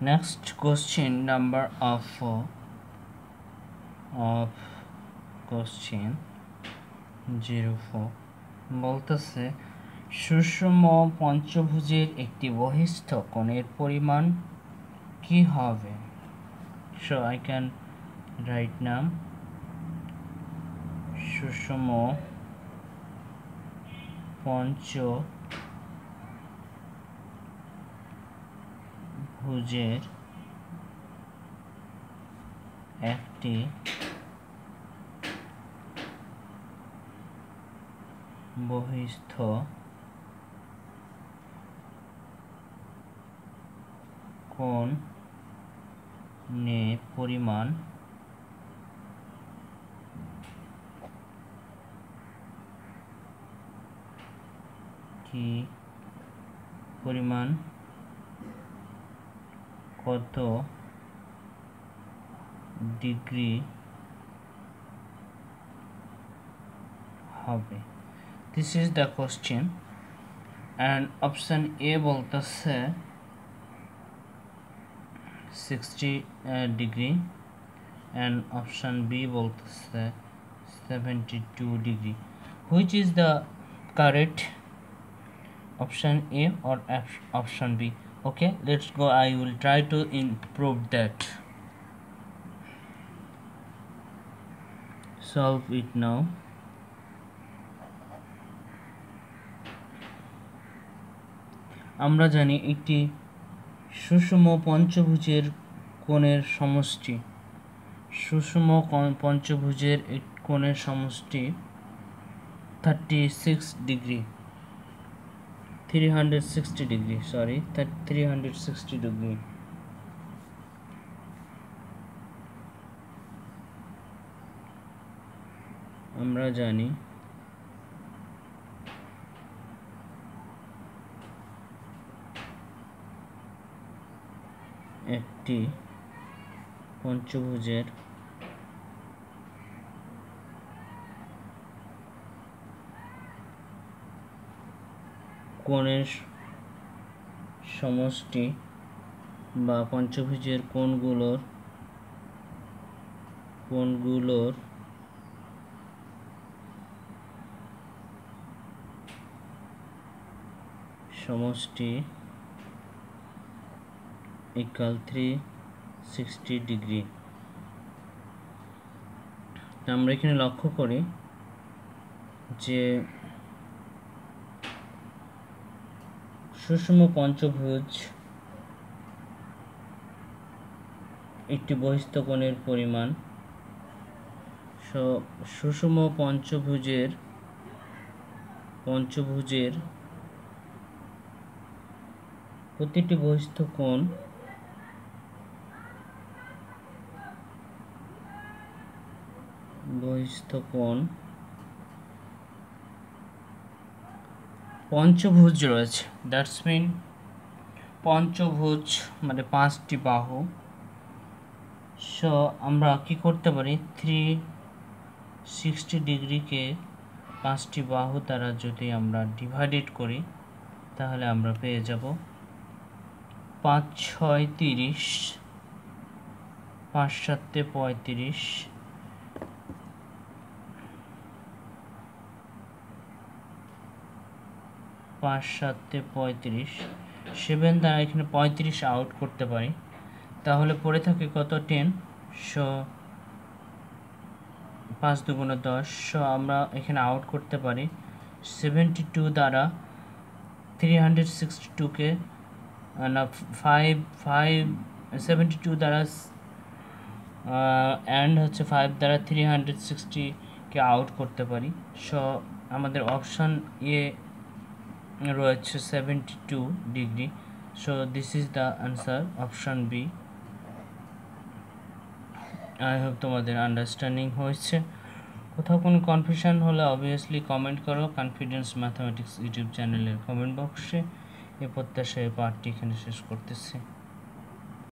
Next question, number of question 04 বলতেছে সুষম পঞ্চভুজের একটি বহিস্থ কোণের পরিমাণ কি হবে? So I can write now সুষম পঞ্চভুজের একটি বহিস্থ কোণের পরিমাণ কত ডিগ্রি হবে? This is the question, and option A বলতেছে 60 degree and option B বলতেছে 72 degree. Which is the correct? Option A or option B? Okay, let's go. I will try to improve that. Solve it now. আমরা জানি একটি সুষম পঞ্চভুজের কোণের সমষ্টি কোণের সমষ্টি 36 ডিগ্রি 360 ডিগ্রি সরি 360 ডিগ্রি। আমরা জানি একটি পঞ্চভুজের কোণের সমষ্টি বা পঞ্চভুজের কোণগুলোর সমষ্টি equal 360 ডিগ্রি। আমরা এখানে লক্ষ্য করি যে সুষম পঞ্চভুজ একটি বহিস্থ কোণের পরিমাণ। সুষম পঞ্চভুজের প্রতিটি বহিস্থ কোণ পঞ্চভুজ রয়েছে। দ্যাটস মিন পঞ্চভুজ মানে 5টি বাহু। সো আমরা কি করতে পারি 360 ডিগ্রিকে 5টি বাহু দ্বারা যদি আমরা ডিভাইডেড করি তাহলে আমরা পেয়ে যাব 5 6 30 5 7 35 5 7 35 7 দ্বারা এখানে 35 আউট করতে পারি তাহলে পড়ে থাকে কত 10। সো 5 দুগুণে 10। সো আমরা এখানে আউট করতে পারি 72 দ্বারা 362 কে না 72 দ্বারা এন্ড হচ্ছে 5 দ্বারা 360 কে আউট করতে পারি। সো আমাদের অপশন এ রয়েছে 72 degree. So this is the answer option B. I hope তোমাদের আন্ডারস্ট্যান্ডিং হয়েছে। কোথাও কোনো কনফিউশন হলে অবভিয়াসলি কমেন্ট করো কনফিডেন্স ম্যাথমেটিক্স ইউটিউব চ্যানেলের কমেন্ট বক্সে। এই প্রত্যাশায় পার্টটি এখানে শেষ করতেছি।